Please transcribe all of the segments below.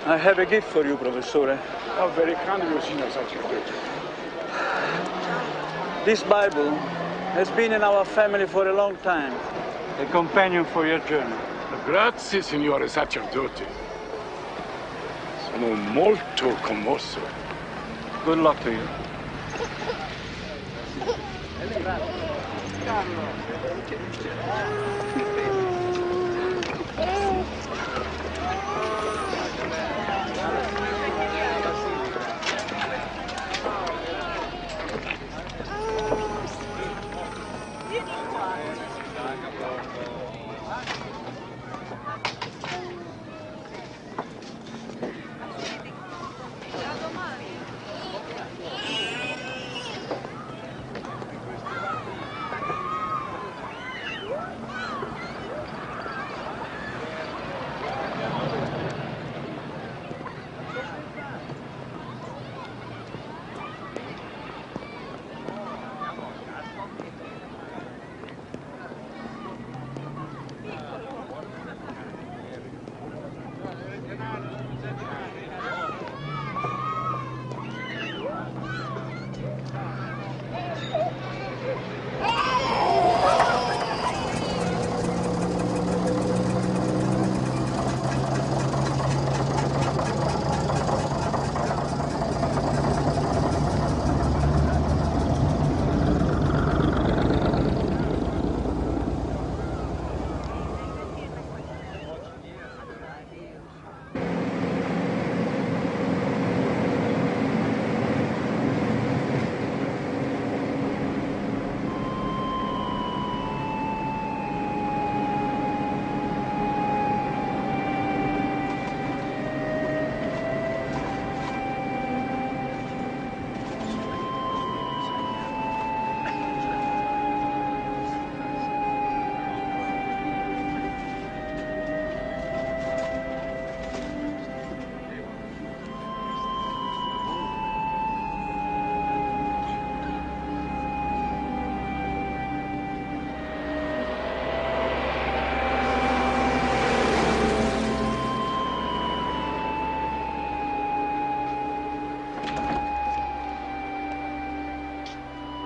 I have a gift for you, Professore. Oh, very kind of you, signor sacerdote. This Bible has been in our family for a long time. A companion for your journey. Grazie, signore sacerdote. Sono molto commosso. Good luck to you.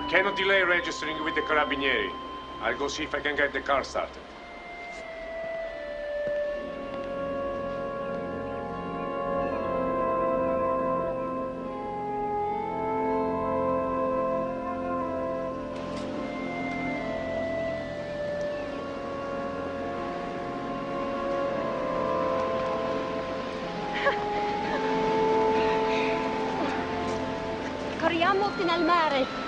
Cannot delay registering with the Carabinieri. I'll go see if I can get the car started. Corriamo fino al mare.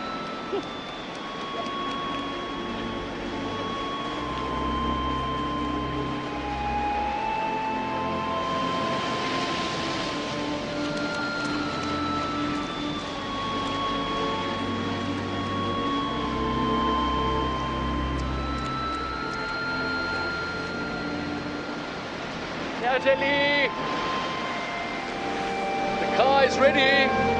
Natalie! The car is ready!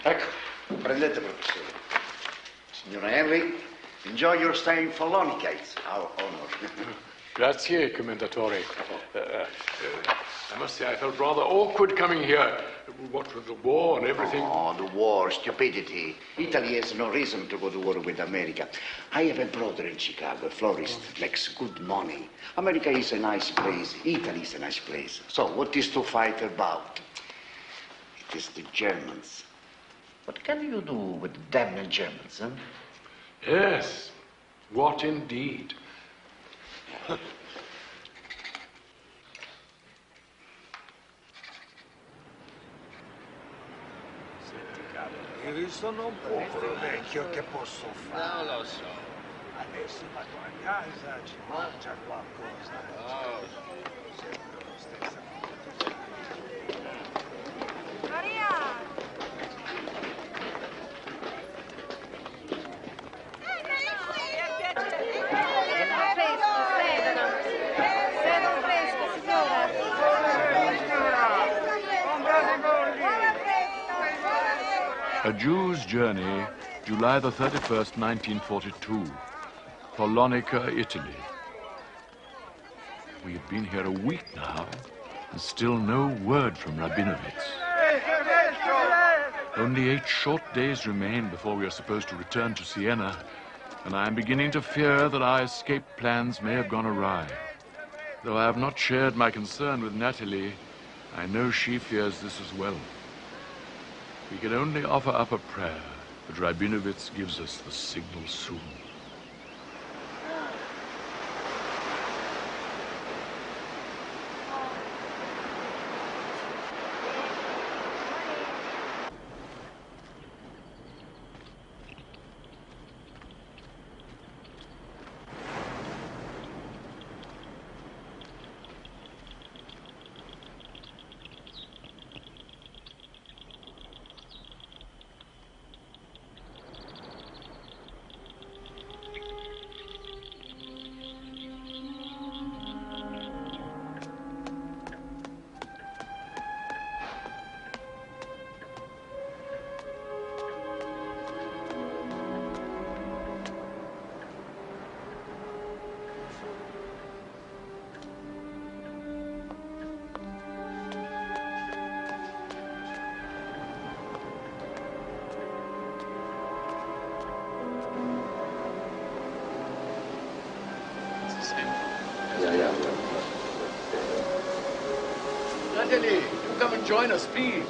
Ecco, prendete, professore. Signor Henry, enjoy your stay in Follonica. It's our honor. Grazie, Commendatore. I must say I felt rather awkward coming here. What with the war and everything. Oh, the war, stupidity. Italy has no reason to go to war with America. I have a brother in Chicago, a florist, makes good money. America is a nice place. Italy is a nice place. So what is to fight about? It is the Germans. What can you do with the damned Germans, huh? Yes, what indeed. Io sono un po' vecchio, che posso fare? Non lo so. Adesso vado a casa, ci mangia qualcosa. Sempre lo stesso. Maria! Sedano fresco, signora. A Jew's Journey, July the 31st, 1942. Follonica, Italy. We have been here a week now, and still no word from Rabinovitz. Only 8 short days remain before we are supposed to return to Siena, and I am beginning to fear that our escape plans may have gone awry. Though I have not shared my concern with Natalie, I know she fears this as well. We can only offer up a prayer that Rabinovitz gives us the signal soon. Natalie, do come and join us, please.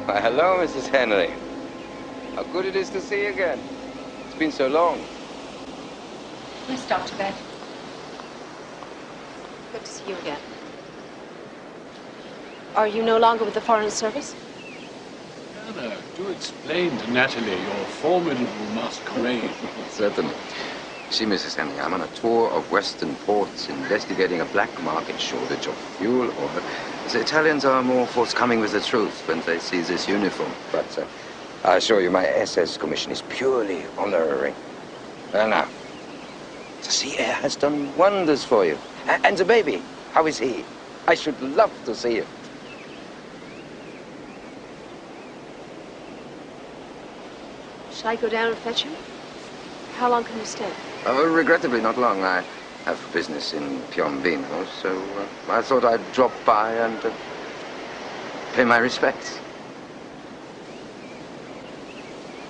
Why, hello, Mrs. Henry. How good it is to see you again. It's been so long. Yes, Dr. Beck. Good to see you again. Are you no longer with the Foreign Service? Anna, do explain to Natalie your formidable masquerade. Certainly. See, Mrs. Henry, I'm on a tour of Western ports investigating a black market shortage of fuel oil. The Italians are more forthcoming with the truth when they see this uniform. But I assure you my SS commission is purely honorary. Well, now, the sea air has done wonders for you. And the baby, how is he? I should love to see him. Shall I go down and fetch him? How long can you stay? Oh, regrettably not long. I have business in Piombino, so I thought I'd drop by and pay my respects.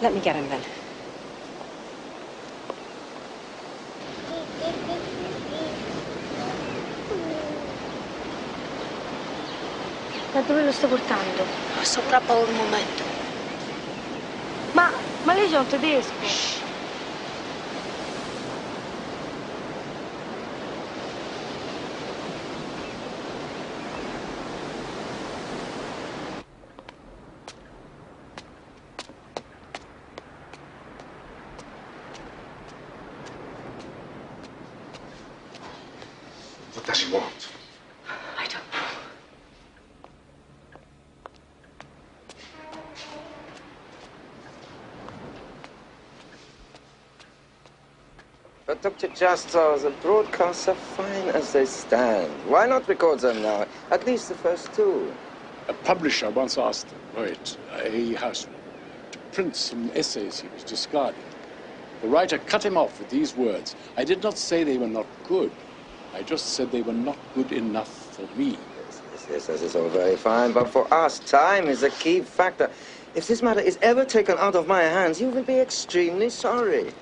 Let me get him then. Da dove lo sto portando? Sopra per un momento. Ma lei è un tedesco? Shh. What does he want? I don't know. But Dr. Jastrow, the broadcasts are fine as they stand. Why not record them now? At least the first 2. A publisher once asked, he has prints from essays he was discarding. The writer cut him off with these words: "I did not say they were not good. I just said they were not good enough for me." Yes, this is all very fine, but for us, time is a key factor. If this matter is ever taken out of my hands, you will be extremely sorry.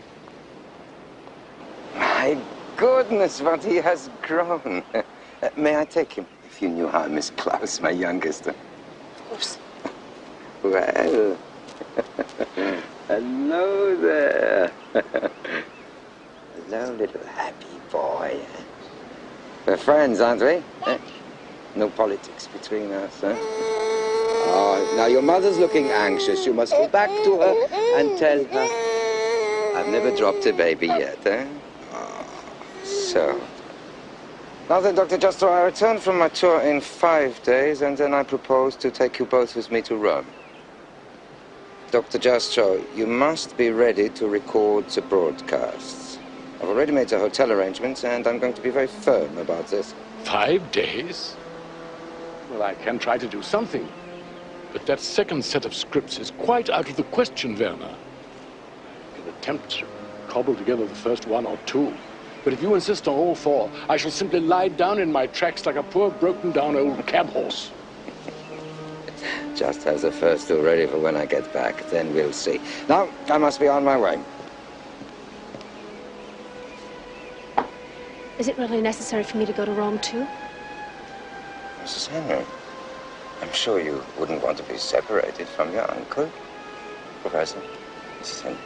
My goodness, what he has grown. May I take him? If you knew how I miss Klaus, my youngest. Of course. Well, hello there. Hello, little happy boy. We're friends, aren't we? No politics between us, huh? Oh, now your mother's looking anxious. You must go back to her and tell her I've never dropped a baby yet, eh? Oh, so. Now then, Dr. Jastrow, I return from my tour in 5 days, and then I propose to take you both with me to Rome. Dr. Jastrow, you must be ready to record the broadcasts. I've already made the hotel arrangements, and I'm going to be very firm about this. 5 days? Well, I can try to do something. But that second set of scripts is quite out of the question, Werner. I can attempt to cobble together the first one or two. But if you insist on all four, I shall simply lie down in my tracks like a poor broken-down old cab horse. Just have the first two ready for when I get back, then we'll see. Now, I must be on my way. Is it really necessary for me to go to Rome, too? Mrs. Henry, I'm sure you wouldn't want to be separated from your uncle. Professor, Mrs. Henry.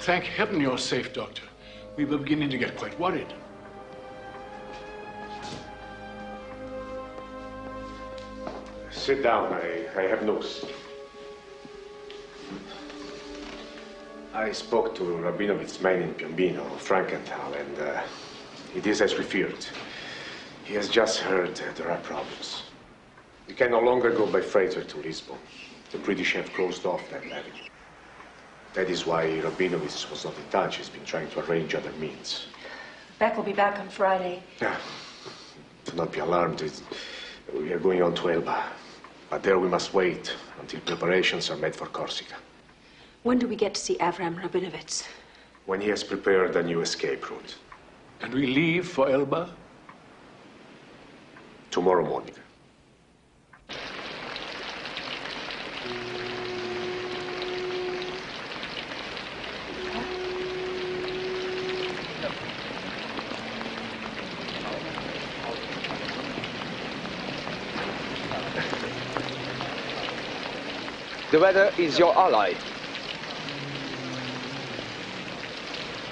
Thank heaven you're safe, Doctor. We were beginning to get quite worried. Sit down. I have news. I spoke to Rabinovich's man in Piombino, Frankenthal, and it is as we feared. He has just heard there are problems. We can no longer go by freighter to Lisbon. The British have closed off that levy. That is why Rabinovich was not in touch. He's been trying to arrange other means. Beck will be back on Friday. Yeah. Do not be alarmed. We are going on to Elba. But there we must wait until preparations are made for Corsica. When do we get to see Avram Rabinovich? When he has prepared a new escape route. And we leave for Elba? Tomorrow morning. The weather is your ally.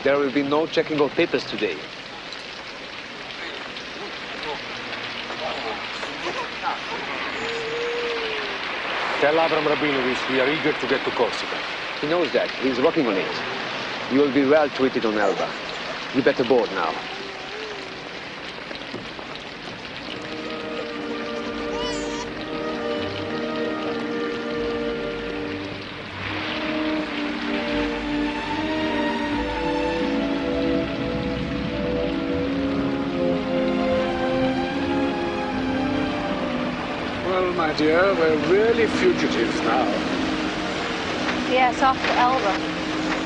There will be no checking of papers today. Tell Avram Rabinovich we are eager to get to Corsica. He knows that. He's working on it. You will be well treated on Elba. You better board now. My dear, we're really fugitives now. Yes, off to Elba.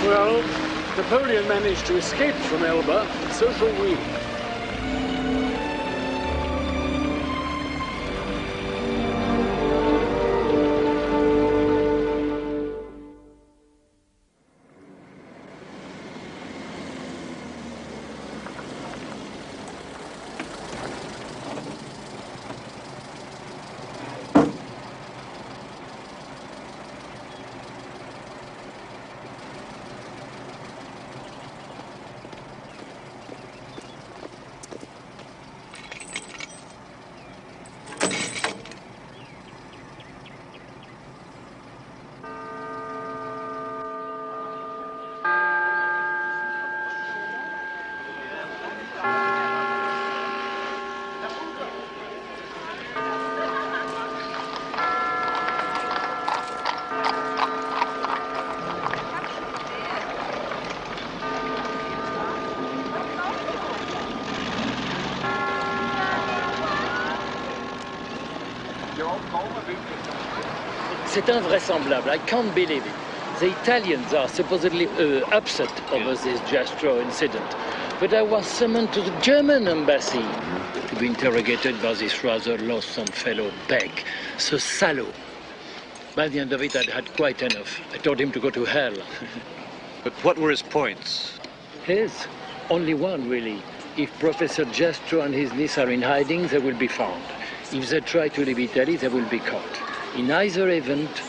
Well, Napoleon managed to escape from Elba, and so shall we. C'est invraisemblable. I can't believe it. The Italians are supposedly upset over this Jastro incident. But I was summoned to the German embassy to be interrogated by this rather loathsome fellow, Beck, ce salaud. By the end of it, I'd had quite enough. I told him to go to hell. But what were his points? His? Only one, really. If Professor Jastro and his niece are in hiding, they will be found. If they try to leave Italy, they will be caught. In either event,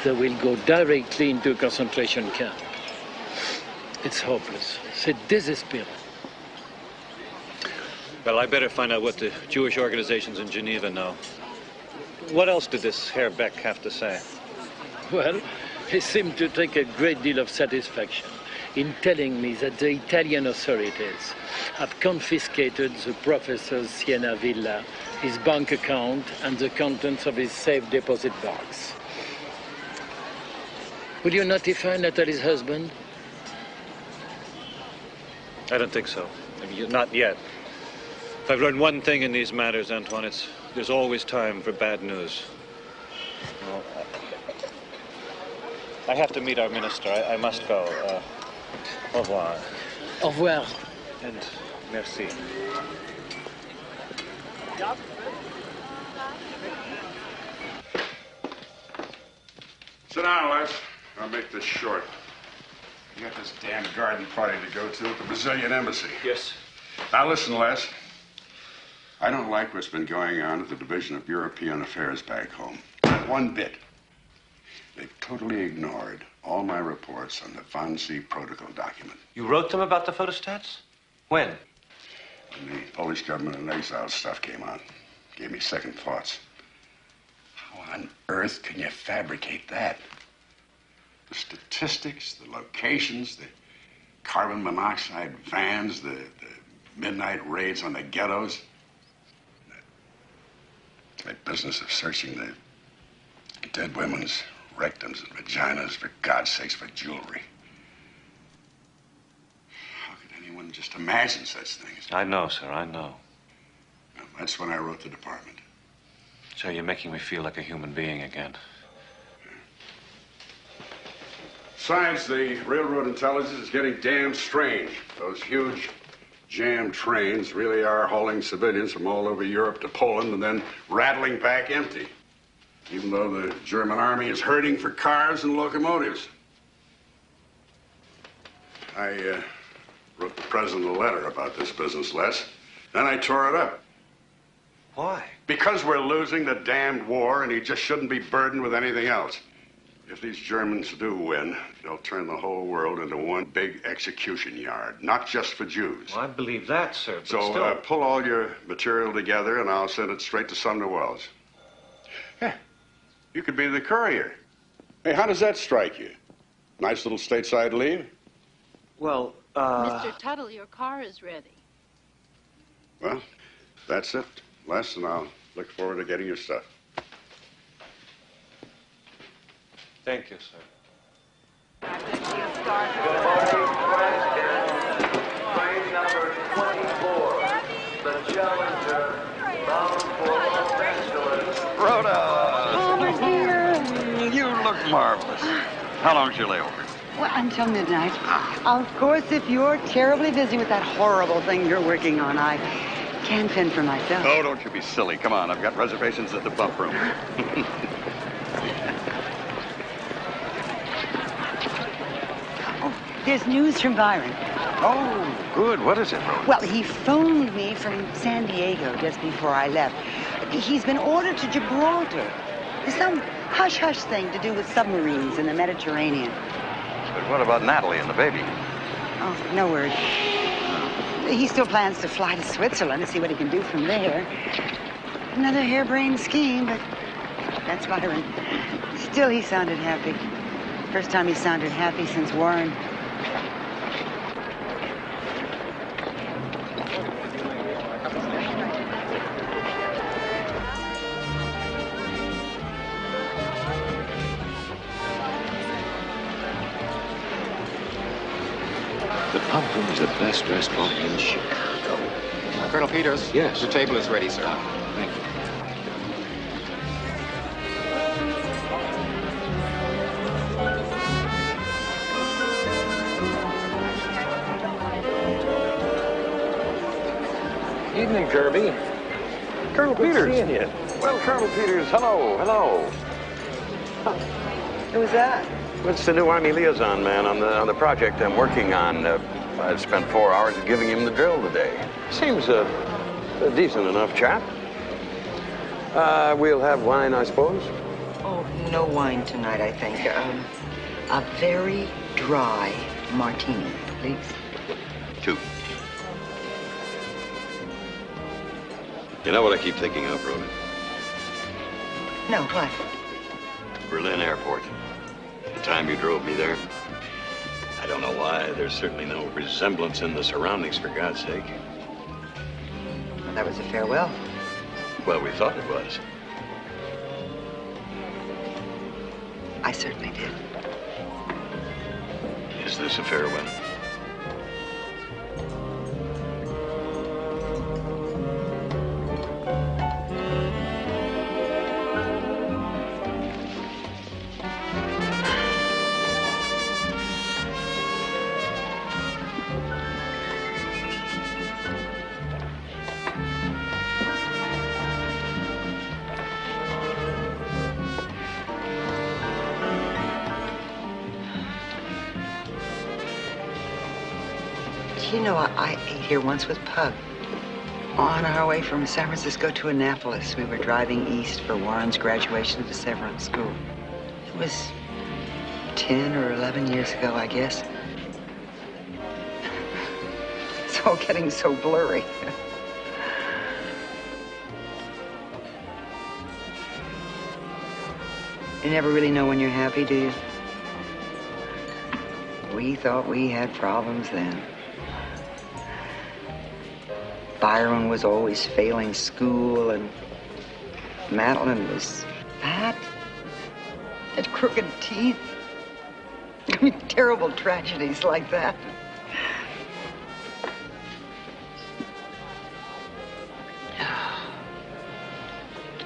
they will go directly into a concentration camp. It's hopeless. C'est désespérant. Well, I better find out what the Jewish organizations in Geneva know. What else did this Herr Beck have to say? Well, he seemed to take a great deal of satisfaction in telling me that the Italian authorities have confiscated the professor's Siena villa, his bank account, and the contents of his safe deposit box. Will you notify Natalie's husband? I don't think so. I mean, not yet. If I've learned one thing in these matters, Antoine, there's always time for bad news. Well, I have to meet our minister. I must go. Au revoir. Au revoir. And merci. Sit down, Les. I'll make this short. You got this damn garden party to go to at the Brazilian embassy. Yes. Now listen, Les. I don't like what's been going on at the Division of European Affairs back home. Not one bit. They've totally ignored all my reports on the Wannsee Protocol document. You wrote them about the photostats? When? When the Polish government and exile stuff came out. Gave me second thoughts. How on earth can you fabricate that? The statistics, the locations, the carbon monoxide vans, the midnight raids on the ghettos. That business of searching the dead women's rectums and vaginas, for God's sakes, for jewelry. How could anyone just imagine such things? I know, sir, I know. Well, that's when I wrote the department. So you're making me feel like a human being again. Besides, the railroad intelligence is getting damn strange. Those huge jammed trains really are hauling civilians from all over Europe to Poland and then rattling back empty. Even though the German army is hurting for cars and locomotives. I wrote the president a letter about this business, Les. Then I tore it up. Why? Because we're losing the damned war and he just shouldn't be burdened with anything else. If these Germans do win, they'll turn the whole world into one big execution yard, not just for Jews. Well, I believe that, sir, but So still... pull all your material together and I'll send it straight to Sumner Wells. Yeah, you could be the courier. Hey, how does that strike you? Nice little stateside leave? Well, Mr. Tuttle, your car is ready. Well, that's it, Les, and I'll look forward to getting your stuff. Thank you, sir. Train number 24, the Challenger, bound for Los Angeles. Rhoda! Over here. You look marvelous. How long's your layover? Well, until midnight. Of course, if you're terribly busy with that horrible thing you're working on, I can fend for myself. Oh, don't you be silly. Come on, I've got reservations at the bump room. There's news from Byron. Oh, good. What is it, Rhoda? Well, he phoned me from San Diego just before I left. He's been ordered to Gibraltar. There's some hush-hush thing to do with submarines in the Mediterranean. But what about Natalie and the baby? Oh, no word. He still plans to fly to Switzerland to see what he can do from there. Another harebrained scheme, but that's Byron. Still, he sounded happy. First time he sounded happy since Warren. The Pump Room is the best restaurant in Chicago. Colonel Peters? Yes. The table is ready, sir. Thank you. Evening, Kirby. Colonel Good Peters. seeing you. Well, Colonel Peters, hello, hello. Who's that? It's the new Army liaison man on the project I'm working on. I've spent 4 hours giving him the drill today. Seems a decent enough chap. We'll have wine, I suppose. Oh, no wine tonight, I think. A very dry martini, please. 2. You know what I keep thinking of, Rhoda? No, what? Berlin Airport. The time you drove me there. I don't know why. There's certainly no resemblance in the surroundings, for God's sake. Well, that was a farewell. Well, we thought it was. I certainly did. Is this a farewell? You know, I ate here once with Pug. On our way from San Francisco to Annapolis, we were driving east for Warren's graduation at the Severance School. It was 10 or 11 years ago, I guess. It's all getting so blurry. You never really know when you're happy, do you? We thought we had problems then. Byron was always failing school, and Madeline was fat, had crooked teeth. I mean, terrible tragedies like that.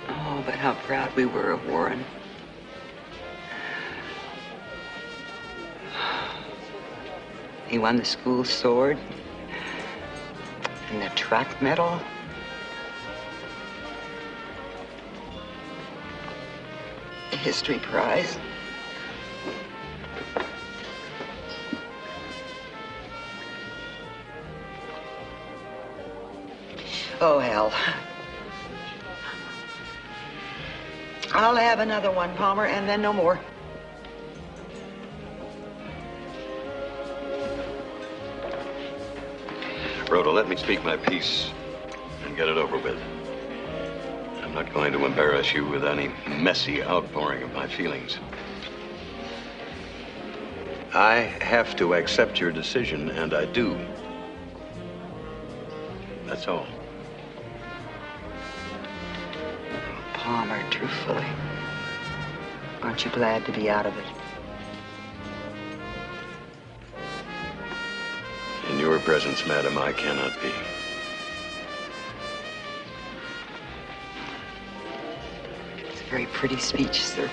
Oh, but how proud we were of Warren. He won the school sword. And the track medal. The history prize. Oh, hell. I'll have another one, Palmer, and then no more. Rhoda, let me speak my piece and get it over with. I'm not going to embarrass you with any messy outpouring of my feelings. I have to accept your decision, and I do. That's all. Palmer, truthfully, aren't you glad to be out of it? In your presence, madam, I cannot be. It's a very pretty speech, sir.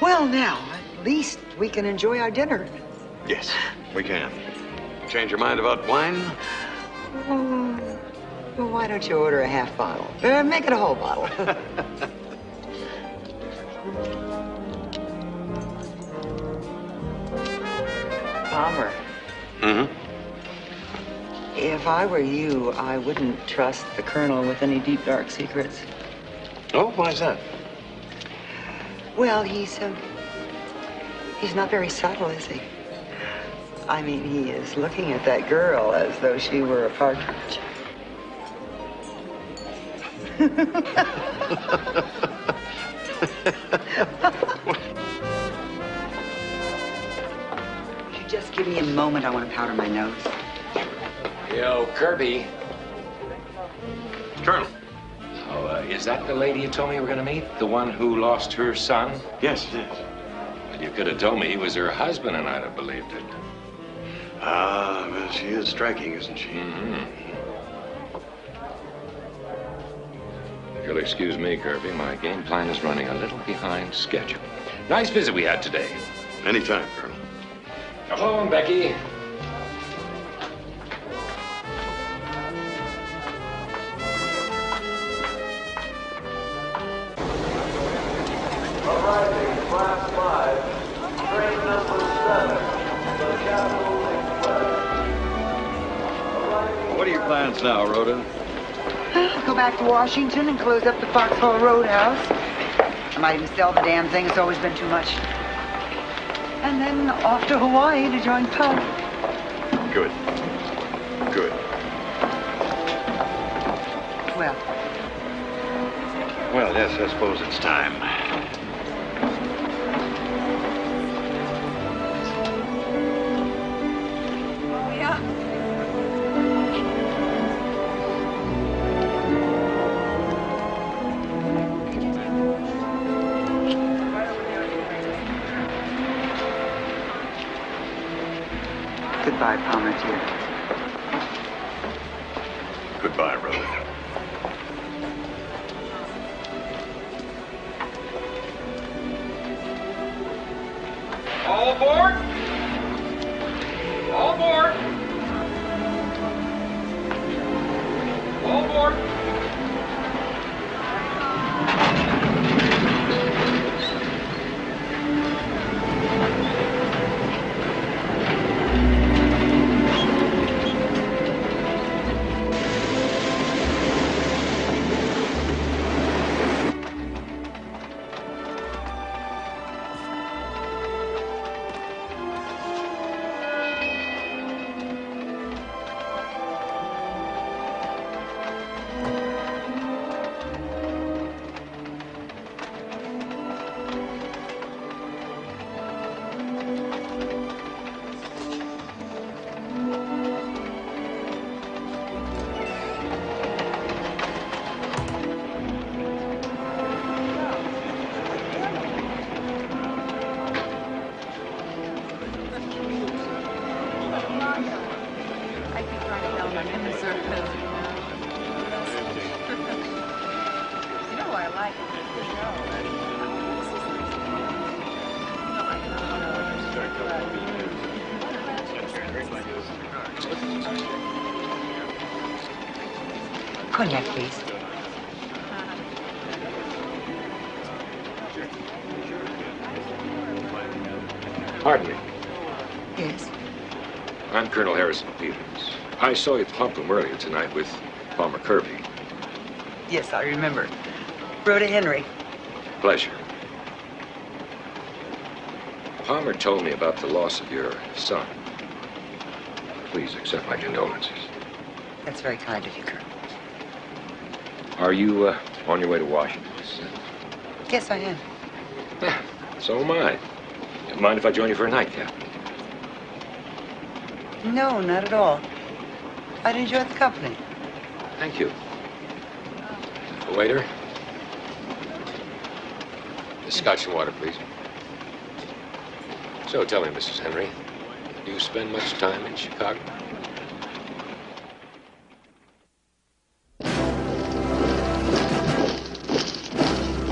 Well, now, at least we can enjoy our dinner. Yes, we can. Change your mind about wine? Oh, well, why don't you order a half bottle? Make it a whole bottle. Palmer. Mm-hmm. If I were you, I wouldn't trust the Colonel with any deep, dark secrets. Oh, why's that? Well, he's not very subtle, is he? I mean, he is looking at that girl as though she were a partridge. Just give me a moment. I want to powder my nose. Yo, Kirby. Colonel. Oh, is that the lady you told me you were going to meet? The one who lost her son? Yes, yes. Well, you could have told me he was her husband, and I'd have believed it. Ah, well, she is striking, isn't she? Mm-hmm. If you'll excuse me, Kirby, my game plan is running a little behind schedule. Nice visit we had today. Anytime, Colonel. Come on, Becky. Arriving class 5, train number 7, the Capital Express. What are your plans now, Rhoda? Go back to Washington and close up the Foxhole Roadhouse. I might even sell the damn thing. It's always been too much. And then off to Hawaii to join Pug. Good. Good. Well, Well, yes, I suppose it's time. yeah. Goodbye, Palmer, dear. Goodbye, Rhoda. All aboard! All aboard! All aboard! Cognac, please. Pardon me. Yes. I'm Colonel Harrison Peters. I saw you at the Pump Room earlier tonight with Palmer Kirby. Yes, I remember. Rhoda Henry. Pleasure. Palmer told me about the loss of your son. Please accept my condolences. That's very kind of you, Colonel. Are you on your way to Washington? Yes, I am. So am I. Mind if I join you for a nightcap? No, not at all. I'd enjoy the company. Thank you. Waiter. Scotch and water, please. So tell me, Mrs. Henry, do you spend much time in Chicago?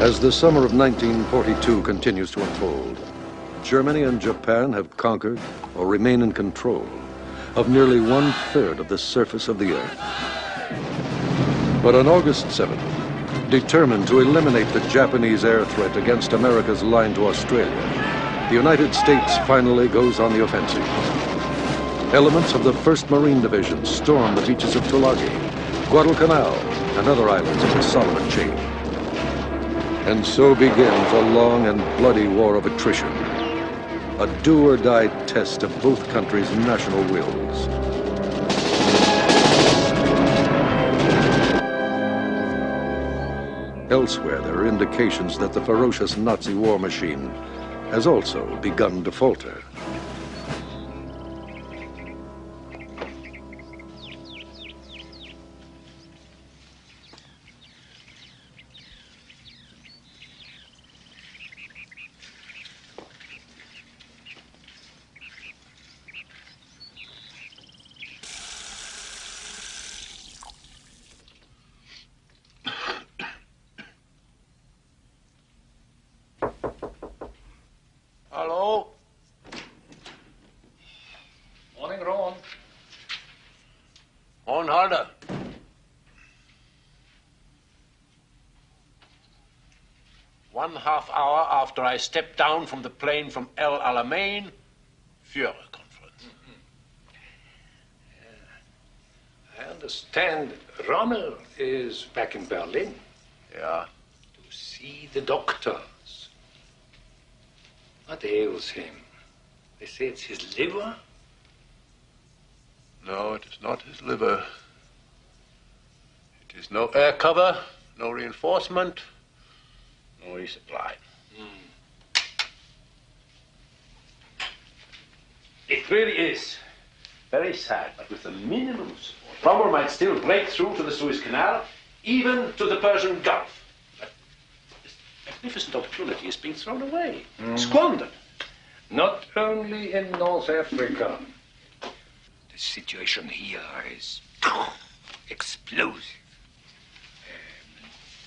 As the summer of 1942 continues to unfold, Germany and Japan have conquered or remain in control of nearly 1/3 of the surface of the Earth. But on August 7th, determined to eliminate the Japanese air threat against America's line to Australia, the United States finally goes on the offensive. Elements of the 1st Marine Division storm the beaches of Tulagi, Guadalcanal, and other islands of the Solomon chain. And so begins a long and bloody war of attrition, a do-or-die test of both countries' national wills. Elsewhere, there are indications that the ferocious Nazi war machine has also begun to falter. Hello? 1/2 hour after I stepped down from the plane from El Alamein, Führer conference. I understand Rommel is back in Berlin. Yeah. To see the doctors. What ails him? They say it's his liver? No, it is not his liver. It is no air cover, no reinforcement, no resupply. It really is very sad, but with the minimum support, Rommel might still break through to the Suez Canal, even to the Persian Gulf. But this magnificent opportunity is being thrown away, squandered. Not only in North Africa. The situation here is explosive.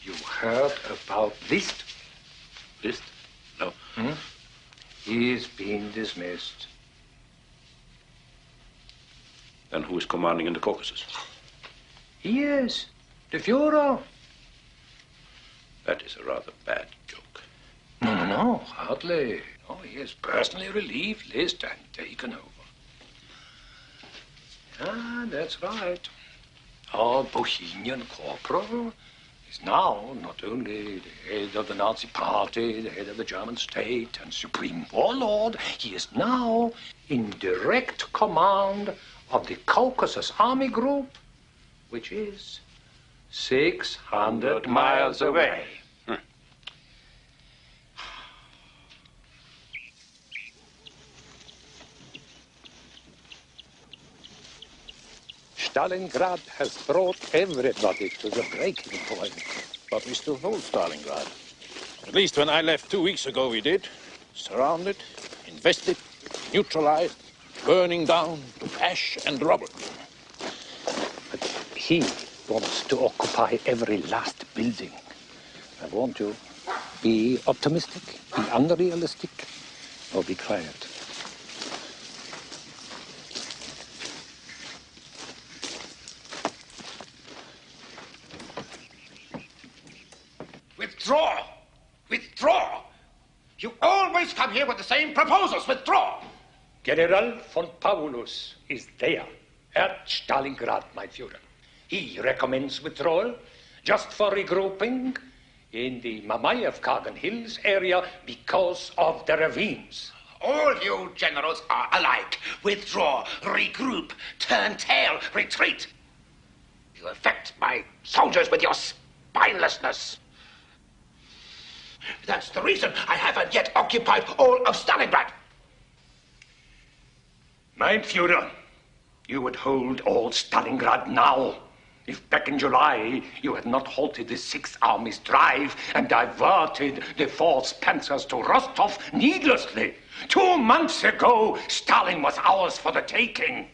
You heard about List? List? No. He's been dismissed. Then who is commanding in the Caucasus? He is. The Führer. That is a rather bad joke. No, hardly. Oh, he has personally relieved List and taken over. Ah, that's right. Our Bohemian corporal is now not only the head of the Nazi party, the head of the German state, and supreme warlord, he is now in direct command of the Caucasus Army Group, which is 600 miles away. Stalingrad has brought everybody to the breaking point. But we still hold Stalingrad. At least when I left 2 weeks ago, we did. Surrounded, invested, neutralized, burning down to ash and rubble. But he wants to occupy every last building. I want you, be optimistic, be unrealistic, or be quiet. Withdraw! Withdraw! You always come here with the same proposals. Withdraw! General von Paulus is there at Stalingrad, my Führer. He recommends withdrawal just for regrouping in the Mamayev-Kagan Hills area because of the ravines. All you generals are alike. Withdraw, regroup, turn tail, retreat. You affect my soldiers with your spinelessness. That's the reason I haven't yet occupied all of Stalingrad. Mein Führer, you would hold all Stalingrad now if back in July you had not halted the Sixth Army's drive and diverted the Fourth Panzers to Rostov needlessly. 2 months ago, Stalin was ours for the taking.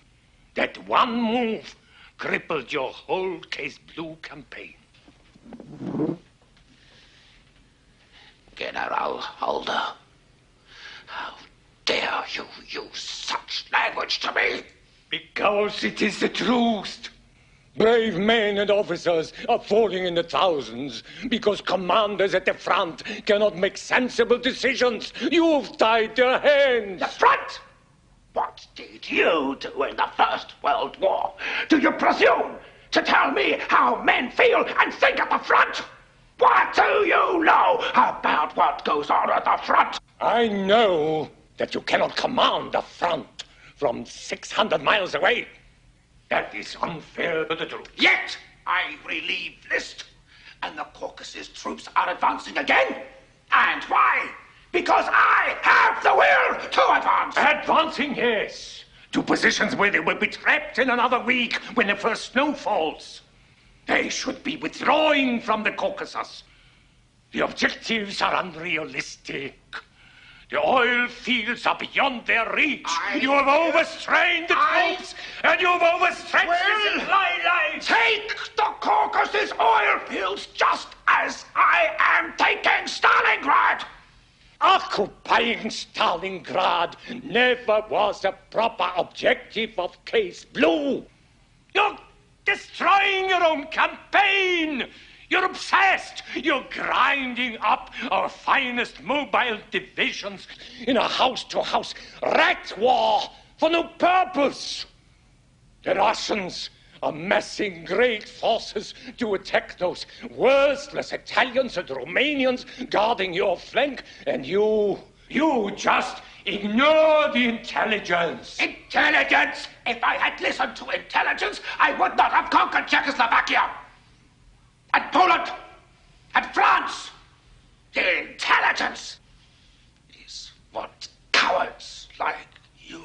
That one move crippled your whole Case Blue campaign. General Holder, how dare you use such language to me? Because it is the truth. Brave men and officers are falling in the thousands because commanders at the front cannot make sensible decisions. You've tied their hands. The front? What did you do in the First World War? Do you presume to tell me how men feel and think at the front? What do you know about what goes on at the front? I know that you cannot command the front from 600 miles away. That is unfair to the troops. Yet I relieve List, and the Caucasus troops are advancing again. And why? Because I have the will to advance. Advancing, yes. To positions where they will be trapped in another week when the first snow falls. They should be withdrawing from the Caucasus. The objectives are unrealistic. The oil fields are beyond their reach. You have overstrained the troops, and you have overstretched the supply lines. Take the Caucasus oil fields just as I am taking Stalingrad. Occupying Stalingrad never was a proper objective of Case Blue. You're destroying your own campaign. You're obsessed. You're grinding up our finest mobile divisions in a house-to-house rat war for no purpose. The Russians are massing great forces to attack those worthless Italians and Romanians guarding your flank, and you just ignore the intelligence. Intelligence? If I had listened to intelligence, I would not have conquered Czechoslovakia. And Poland. And France. The intelligence is what cowards like you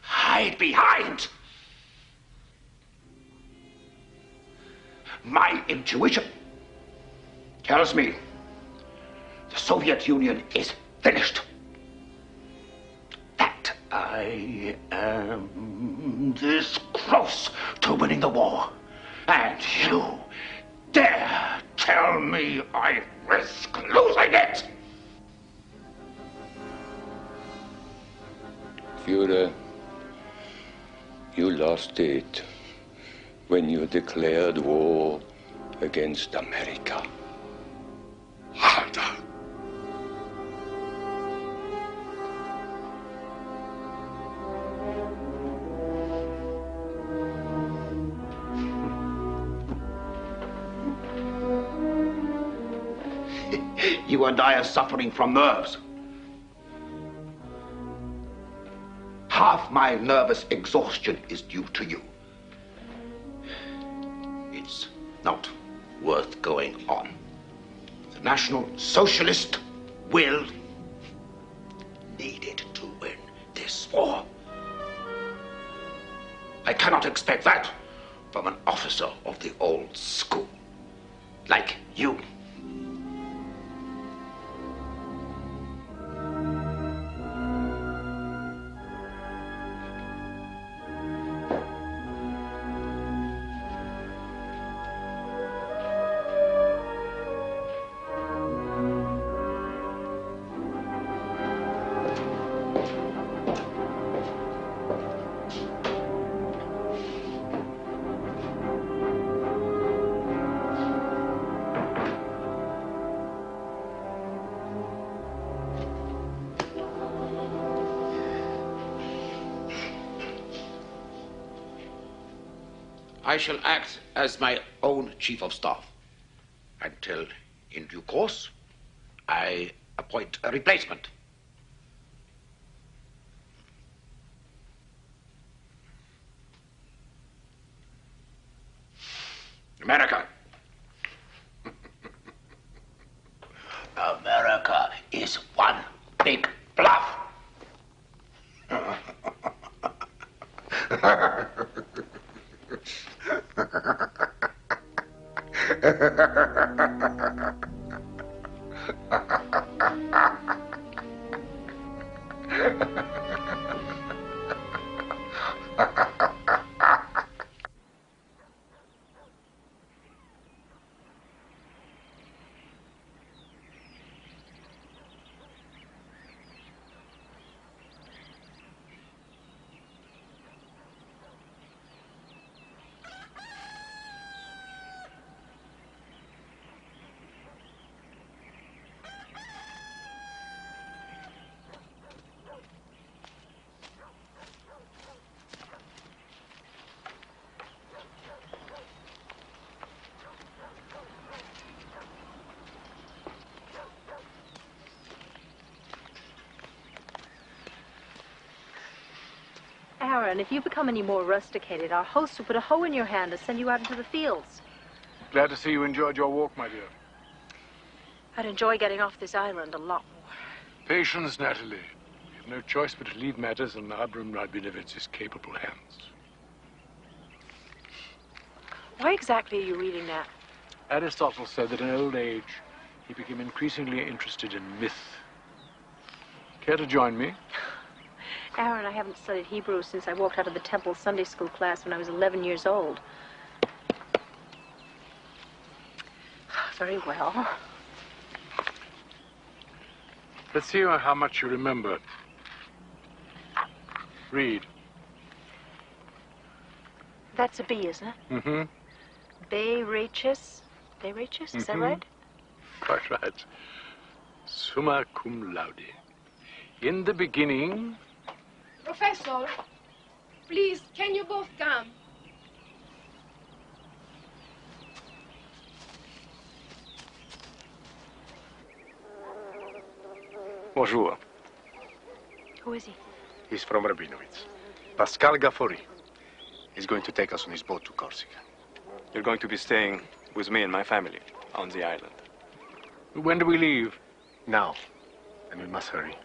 hide behind. My intuition tells me the Soviet Union is finished. That I am this close to winning the war. And you dare tell me I risk losing it? Führer, you lost it when you declared war against America. Harder. You and I are suffering from nerves. Half my nervous exhaustion is due to you. It's not worth going on. The National Socialist will needed to win this war. I cannot expect that from an officer of the old school, like you. I shall act as my own chief of staff until, in due course, I appoint a replacement. America. America is one big bluff. Aaron, if you become any more rusticated, our host will put a hoe in your hand and send you out into the fields. Glad to see you enjoyed your walk, my dear. I'd enjoy getting off this island a lot more. Patience, Natalie. We have no choice but to leave matters in Abram Rabinovich's capable hands. Why exactly are you reading that? Aristotle said that in old age, he became increasingly interested in myth. Care to join me? Aaron, I haven't studied Hebrew since I walked out of the temple Sunday school class when I was 11 years old. Very well. Let's see how much you remember. Read. That's a B, isn't it? Mm-hmm. Berachis, Emeritus, is that right? Quite right. Summa cum laude. In the beginning... Professor, please, can you both come? Bonjour. Who is he? He's from Rabinovitz. Pascal Gaffori. He's going to take us on his boat to Corsica. You're going to be staying with me and my family on the island. When do we leave? Now. And we must hurry.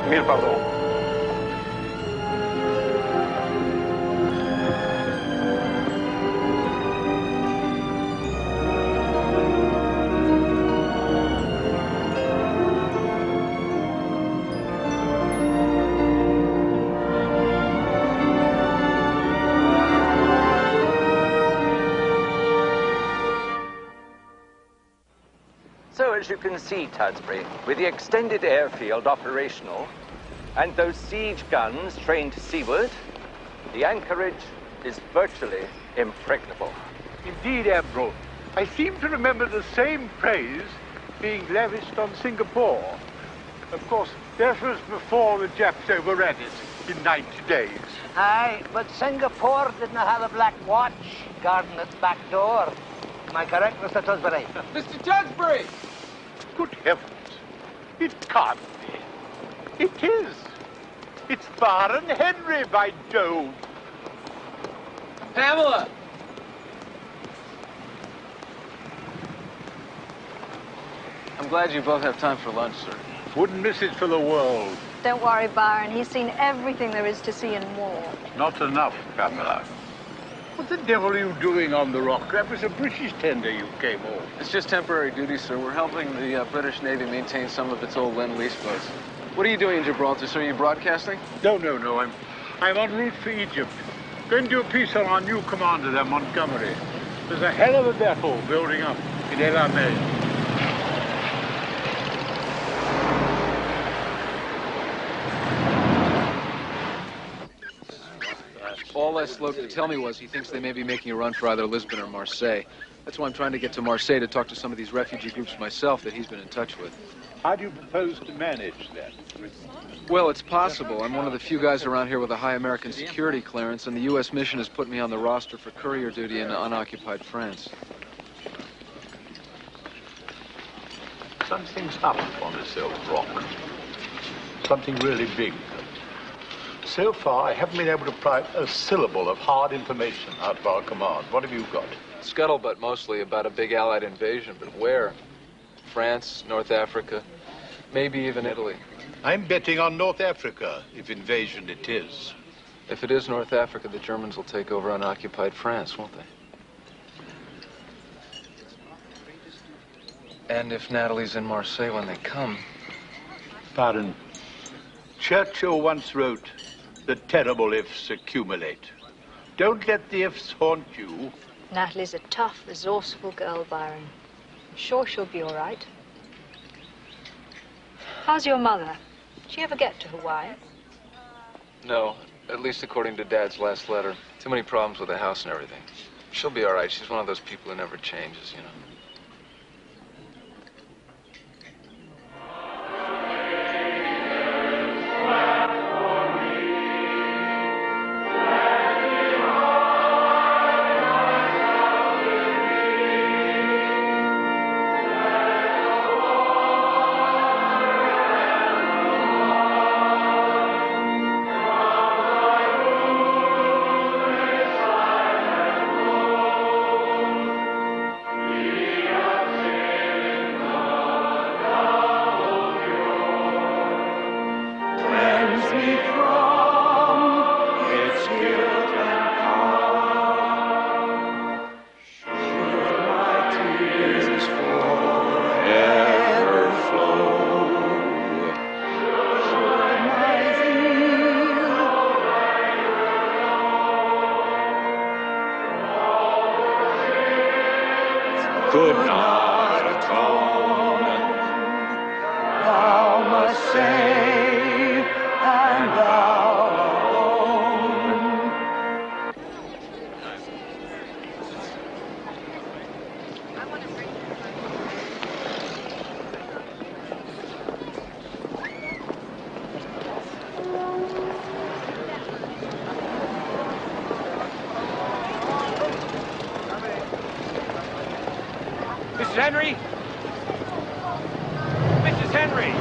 Mille pardon. So, as you can see, Tudsbury, with the extended airfield operational and those siege guns trained seaward, the anchorage is virtually impregnable. Indeed, Admiral. I seem to remember the same praise being lavished on Singapore. Of course, that was before the Japs overran it in 90 days. Aye, but Singapore didn't have a black watch guarding its back door. Am I correct, Mr. Tusbury? Mr. Tudsbury! Good heavens. It can't be. It is. It's Baron Henry, by Jove. Pamela! I'm glad you both have time for lunch, sir. Wouldn't miss it for the world. Don't worry, Byron. He's seen everything there is to see and more. Not enough, Pamela. What the devil are you doing on the rock? That was a British tender you came off. It's just temporary duty, sir. We're helping the British Navy maintain some of its old Lend-Lease boats. What are you doing in Gibraltar, sir? Are you broadcasting? No. I'm en route for Egypt. Going to do a piece on our new commander there, Montgomery. There's a hell of a battle building up in El Alamein. All Eslo could tell me was he thinks they may be making a run for either Lisbon or Marseille. That's why I'm trying to get to Marseille to talk to some of these refugee groups myself that he's been in touch with. How do you propose to manage that? Well, it's possible. I'm one of the few guys around here with a high American security clearance, and the U.S. mission has put me on the roster for courier duty in unoccupied France. Something's up on this old rock. Something really big. So far, I haven't been able to pry a syllable of hard information out of our command. What have you got? Scuttlebutt mostly about a big Allied invasion, but where? France, North Africa, maybe even Italy. I'm betting on North Africa, if invasion it is. If it is North Africa, the Germans will take over unoccupied France, won't they? And if Natalie's in Marseille when they come... Pardon. Churchill once wrote, "The terrible ifs accumulate." Don't let the ifs haunt you. Natalie's a tough, resourceful girl, Byron. I'm sure she'll be all right. How's your mother? Did she ever get to Hawaii? No, at least according to Dad's last letter. Too many problems with the house and everything. She'll be all right. She's one of those people who never changes, you know. could not atone. Thou must save, and thou alone. Mrs. Henry? Mrs. Henry!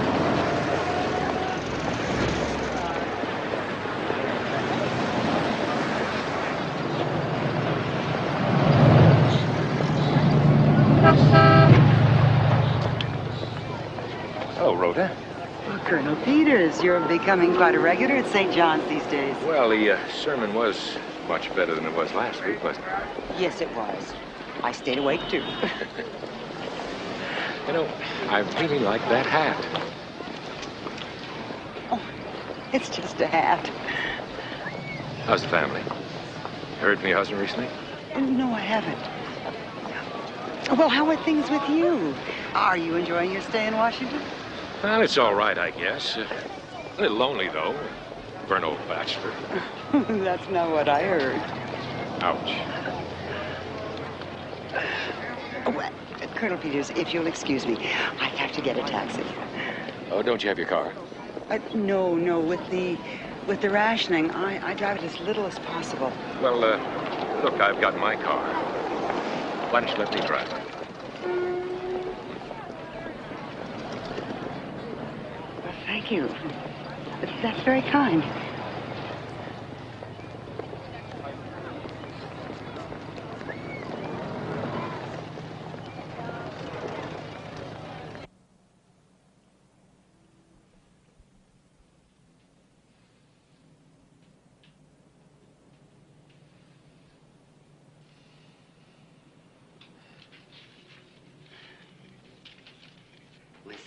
Hello, Rhoda. Well, Colonel Peters, you're becoming quite a regular at St. John's these days. Well, the sermon was much better than it was last week, wasn't it? Yes, it was. I stayed awake, too. You know, I really like that hat. Oh, it's just a hat. How's the family? Heard from your husband recently? No, I haven't. Well, how are things with you? Are you enjoying your stay in Washington? Well, it's all right, I guess. A little lonely, though, for an old bachelor. That's not what I heard. Ouch. Oh, Colonel Peters, if you'll excuse me, I have to get a taxi. Oh, don't you have your car? No. With the rationing, I drive it as little as possible. Well, look, I've got my car. Why don't you let me drive it? Well, thank you. That's very kind.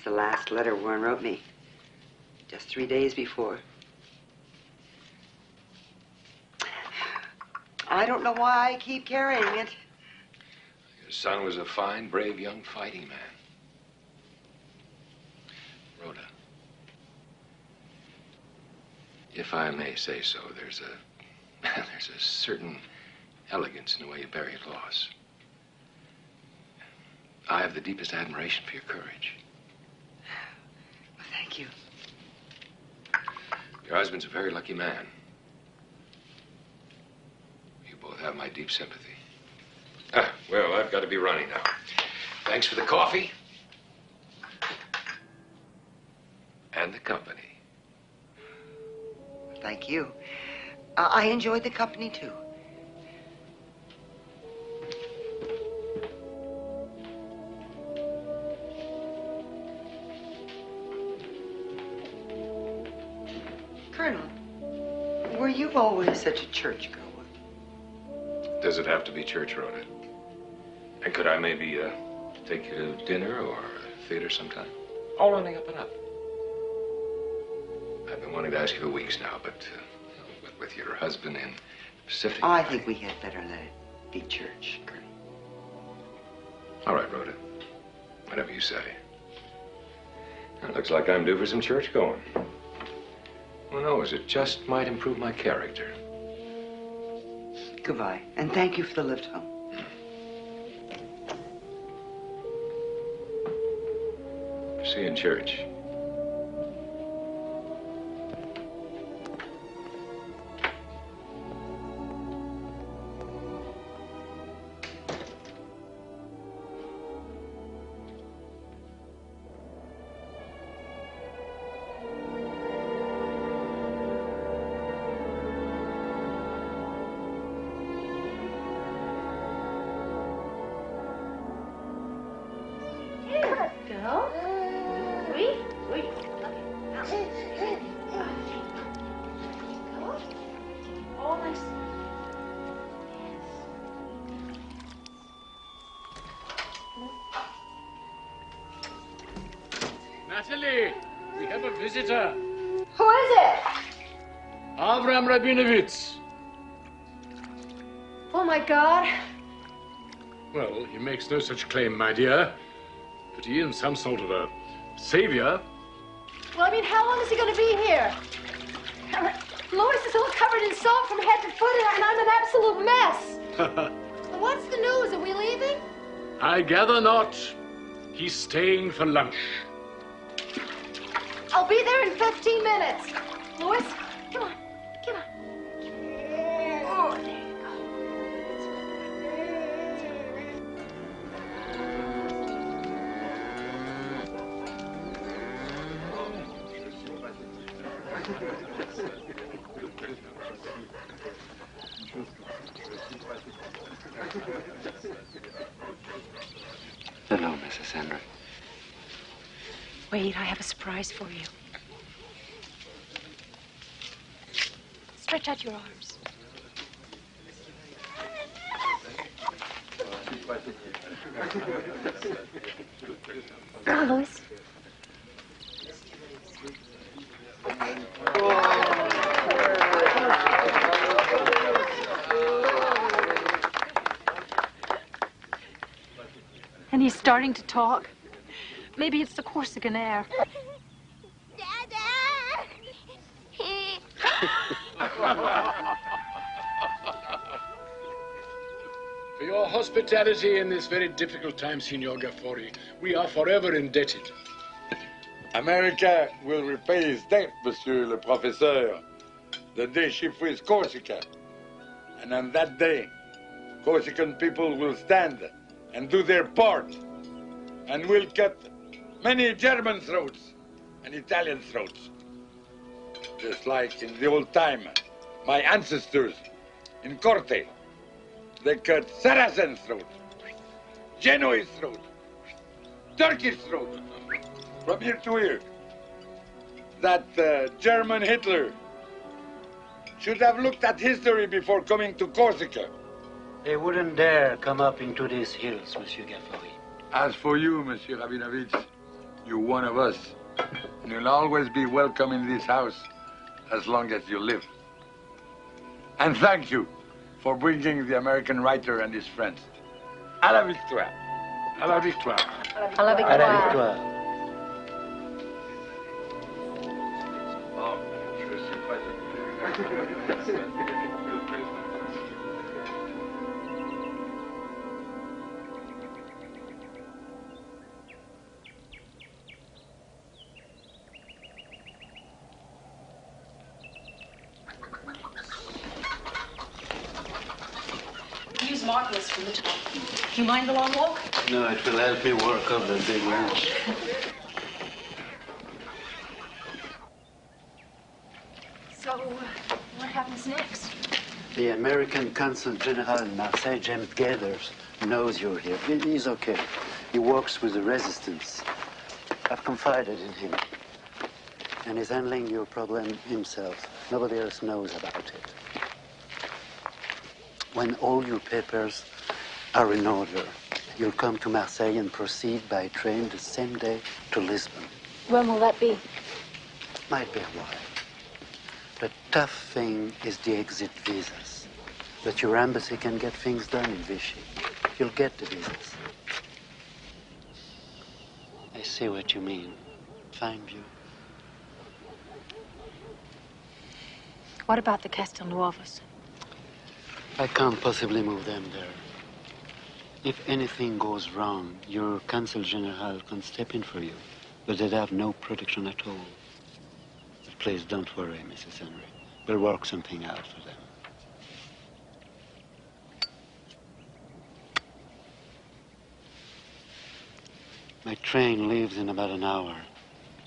The last letter Warren wrote me, just 3 days before. I don't know why I keep carrying it. Your son was a fine, brave, young fighting man. Rhoda, if I may say so, there's a certain elegance in the way you bury a loss. I have the deepest admiration for your courage. Thank you. Your husband's a very lucky man. You both have my deep sympathy. Well, I've got to be running now. Thanks for the coffee. And the company. Thank you. I enjoyed the company, too. Colonel, were you always such a churchgoer? Does it have to be church, Rhoda? And could I maybe take you to dinner or theater sometime? All on the up and up. I've been wanting to ask you for weeks now, but with your husband in the Pacific... I think we had better let it be church, Colonel. All right, Rhoda. Whatever you say. It looks like I'm due for some church going. Who knows? It just might improve my character. Goodbye, and thank you for the lift home. See you in church. Natalie, we have a visitor. Who is it? Avram Rabinovitz. Oh, my God. Well, he makes no such claim, my dear. But he is some sort of a savior. Well, I mean, how long is he going to be here? Louis is all covered in salt from head to foot, and I'm an absolute mess. What's the news? Are we leaving? I gather not. He's staying for lunch. I'll be there in 15 minutes. Louis, come on. Come on. Oh, there you go. Hello, Mrs. Henry. Wait, I have a surprise for you. Stretch out your arms. Now, Louis. And he's starting to talk. Maybe it's the Corsican air. For your hospitality in this very difficult time, Signor Gaffori, we are forever indebted. America will repay his debt, Monsieur le Professeur, the day she frees Corsica. And on that day, Corsican people will stand and do their part. And we'll cut many German throats and Italian throats. Just like in the old time, my ancestors in Corte, they cut Saracen throat, Genoese throat, Turkish throat, from ear to ear. That German Hitler should have looked at history before coming to Corsica. They wouldn't dare come up into these hills, Monsieur Gaffori. As for you, Monsieur Rabinovich, you're one of us. And you'll always be welcome in this house as long as you live. And thank you for bringing the American writer and his friends. À la victoire. À la victoire. À la victoire. À la victoire. View's marvelous from the top. Do you mind the long walk? No, it will help me work up the big ranch. So, what happens next? The American Consul General in Marseille, James Gathers, knows you're here. He's okay. He works with the resistance. I've confided in him. And he's handling your problem himself. Nobody else knows about it. When all your papers are in order, you'll come to Marseille and proceed by train the same day to Lisbon. When will that be? Might be a while. The tough thing is the exit visas. But your embassy can get things done in Vichy. You'll get the visas. I see what you mean. Fine view. What about the Castelnuovos? I can't possibly move them there. If anything goes wrong, your Consul General can step in for you. But they'd have no protection at all. But please don't worry, Mrs. Henry. We'll work something out for them. My train leaves in about an hour.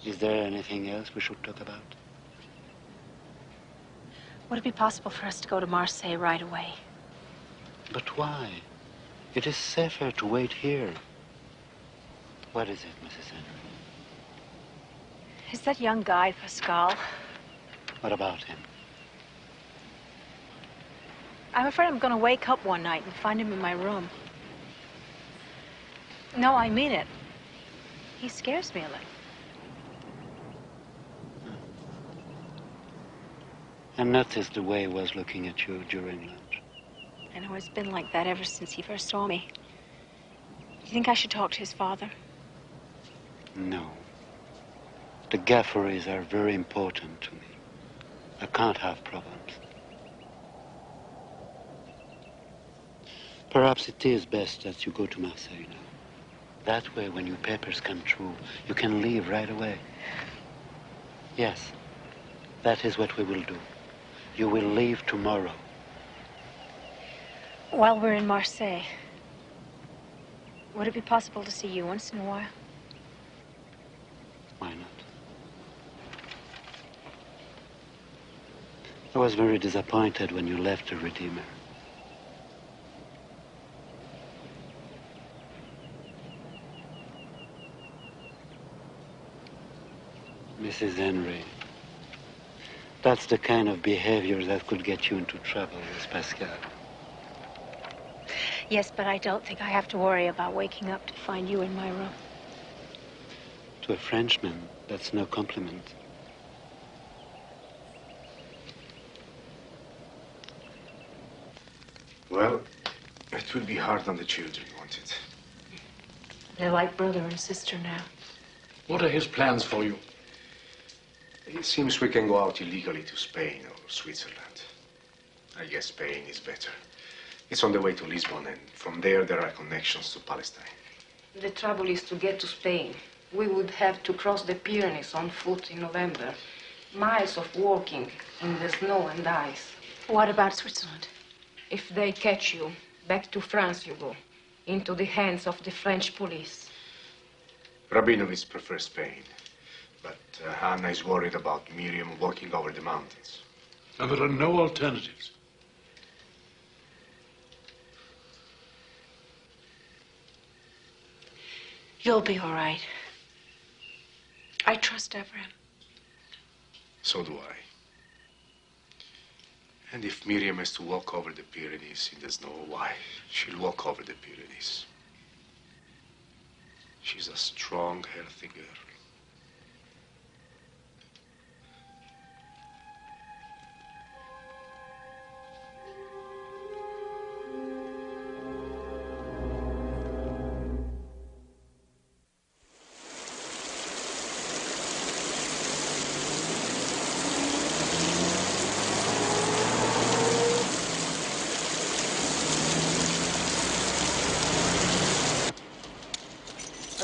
Is there anything else we should talk about? Would it be possible for us to go to Marseille right away? But why? It is safer to wait here. What is it, Mrs. Henry? Is that young guy, Pascal? What about him? I'm afraid I'm going to wake up one night and find him in my room. No, I mean it. He scares me a little. I noticed the way he was looking at you during lunch. I know it's been like that ever since he first saw me. You think I should talk to his father? No. The Gafferys are very important to me. I can't have problems. Perhaps it is best that you go to Marseille now. That way, when your papers come true, you can leave right away. Yes, that is what we will do. You will leave tomorrow. While we're in Marseille, would it be possible to see you once in a while? Why not? I was very disappointed when you left the Redeemer. Mrs. Henry, that's the kind of behavior that could get you into trouble with Pascal. Yes, but I don't think I have to worry about waking up to find you in my room. To a Frenchman, that's no compliment. Well, it will be hard on the children, won't it? They're like brother and sister now. What are his plans for you? It seems we can go out illegally to Spain or Switzerland. I guess Spain is better. It's on the way to Lisbon, and from there are connections to Palestine. The trouble is to get to Spain. We would have to cross the Pyrenees on foot in November. Miles of walking in the snow and ice. What about Switzerland? If they catch you, back to France you go. Into the hands of the French police. Rabinovich prefers Spain. But Anna is worried about Miriam walking over the mountains. And there are no alternatives. You'll be all right. I trust Ephraim. So do I. And if Miriam has to walk over the Pyrenees in the snow, why? She'll walk over the Pyrenees. She's a strong, healthy girl.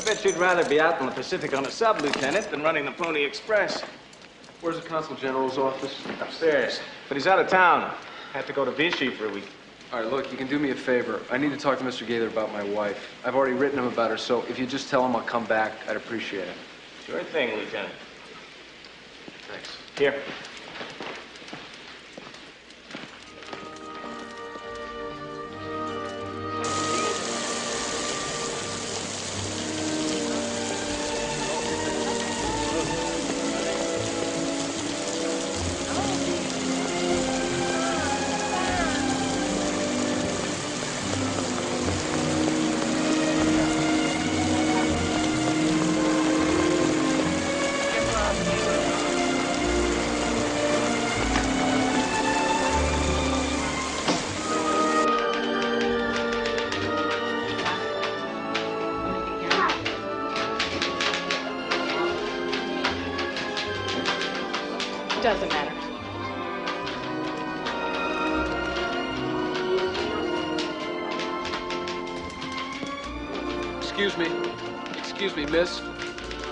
I bet you'd rather be out in the Pacific on a sub, Lieutenant, than running the Pony Express. Where's the Consul General's office? Upstairs. But he's out of town. Had to go to Vichy for a week. All right, look, you can do me a favor. I need to talk to Mr. Gaither about my wife. I've already written him about her, so if you just tell him I'll come back, I'd appreciate it. Sure thing, Lieutenant. Thanks. Here. Doesn't matter. Excuse me, miss.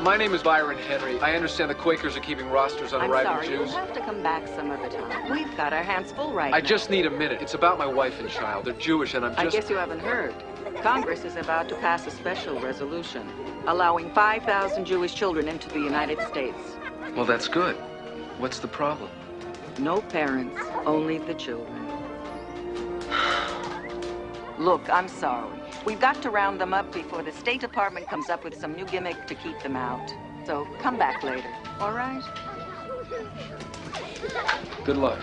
My name is Byron Henry. I understand the Quakers are keeping rosters on arriving I'm sorry, Jews. you'll have to come back some other time. We've got our hands full right now. I just need a minute. It's about my wife and child. They're Jewish, and I'm just... I guess you haven't heard. Congress is about to pass a special resolution allowing 5,000 Jewish children into the United States. Well, that's good. What's the problem? No parents, only the children. Look, I'm sorry. We've got to round them up before the State Department comes up with some new gimmick to keep them out. So come back later, all right? Good luck.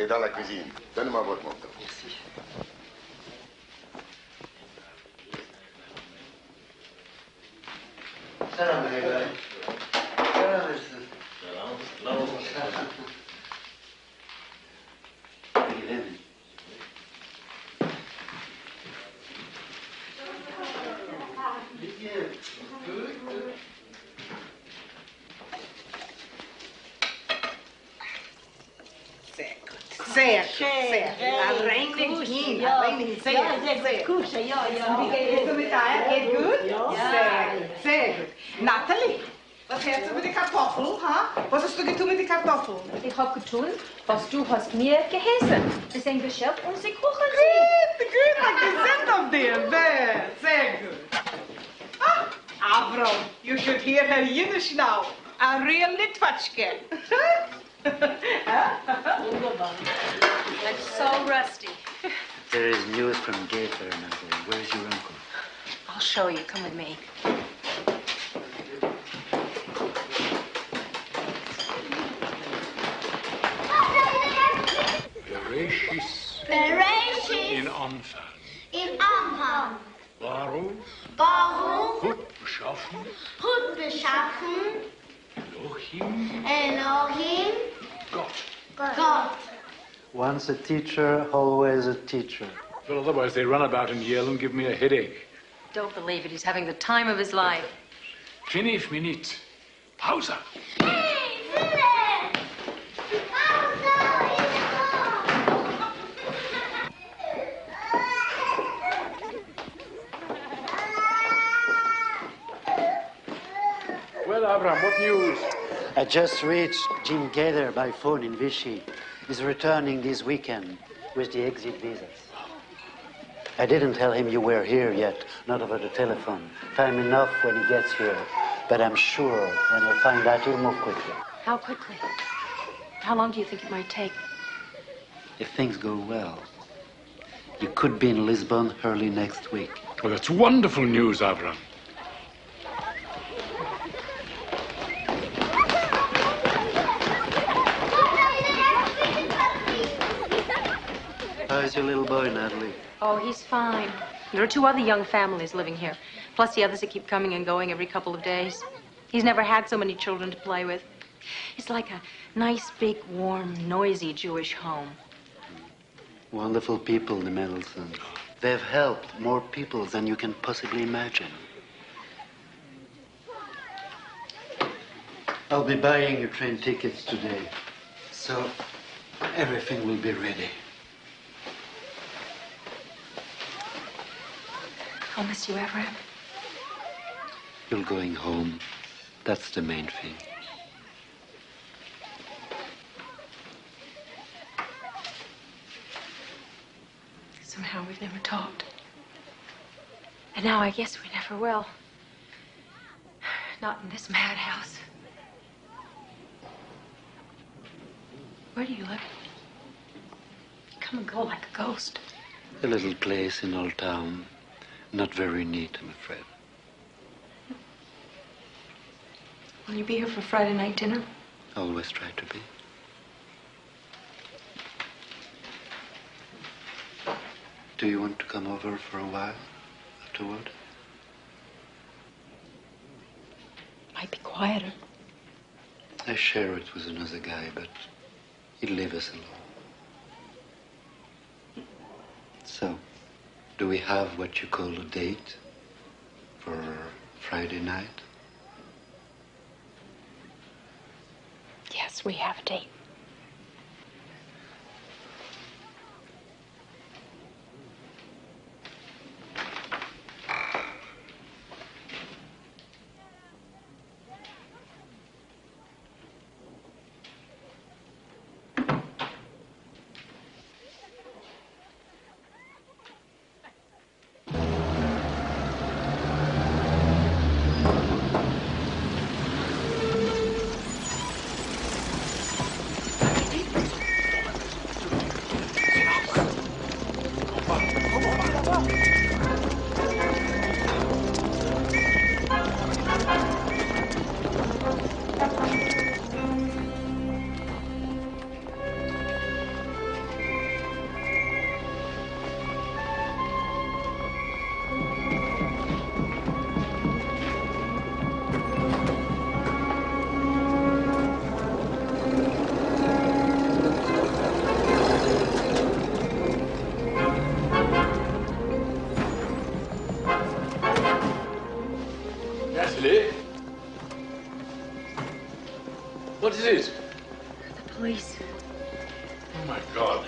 est dans la cuisine. Donne-moi votre manteau. Merci. Salam alaikum. Certo. Alleen niet. Sehr gut. Geht gut? Sehr gut. Natalie, was hältst du mit den Kartoffeln, ha? Was hast du getan mit den Kartoffeln? Ich hab getan, was du hast mir geheißen. Sie sind geschafft und sie kochen Gut, I can send of them. Sehr gut. Avro, you should hear her Yiddish now. A real Litvachke. I'm so rusty. There is news from Gaither, Natalie. Where's your uncle? I'll show you. Come with me. Bereshis in Anfang. In Anfang. Warum? Warum? Gut beschaffen. Elohim. God. Once a teacher, always a teacher. Well, otherwise they run about and yell and give me a headache. Don't believe it. He's having the time of his life. 5 minutes. Pause. Well, Abraham, what news? I just reached Jim Gaither by phone in Vichy. He's returning this weekend with the exit visas. I didn't tell him you were here yet, not over the telephone. Time enough when he gets here. But I'm sure when he'll find out, he'll move quickly. How quickly? How long do you think it might take? If things go well, you could be in Lisbon early next week. Well, that's wonderful news, Abraham. How's your little boy, Natalie? Oh, he's fine. There are 2 other young families living here, plus the others that keep coming and going every couple of days. He's never had so many children to play with. It's like a nice, big, warm, noisy Jewish home. Wonderful people, the Mendelssohns. They've helped more people than you can possibly imagine. I'll be buying your train tickets today, so everything will be ready. I'll miss you, Abraham. You're going home. That's the main thing. Somehow we've never talked. And now I guess we never will. Not in this madhouse. Where do you live? You come and go like a ghost. A little place in Old Town. Not very neat, I'm afraid. Will you be here for Friday night dinner? Always try to be. Do you want to come over for a while afterward? Might be quieter. I share it with another guy, but he'd leave us alone. So, do we have what you call a date for Friday night? Yes, we have a date. Leslie? What is it? The police. Oh, my God.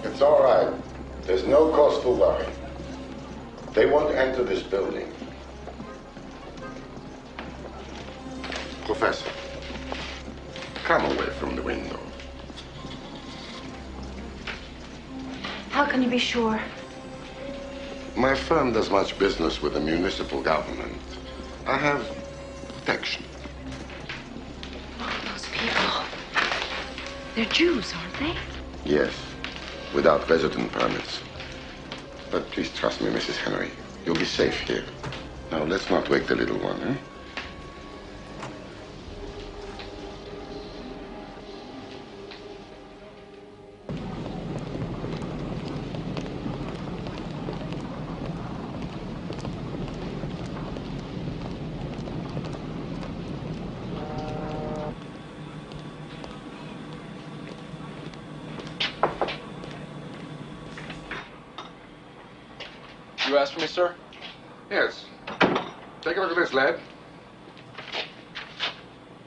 It's all right. There's no cause for worry. They won't enter this building. Professor, come away from the window. How can you be sure? My firm does much business with the municipal government. I have protection. Those people. They're Jews, aren't they? Yes, without resident permits. But please trust me, Mrs. Henry. You'll be safe here. Now, let's not wake the little one, eh? You asked for me, sir? Yes. Take a look at this, lad.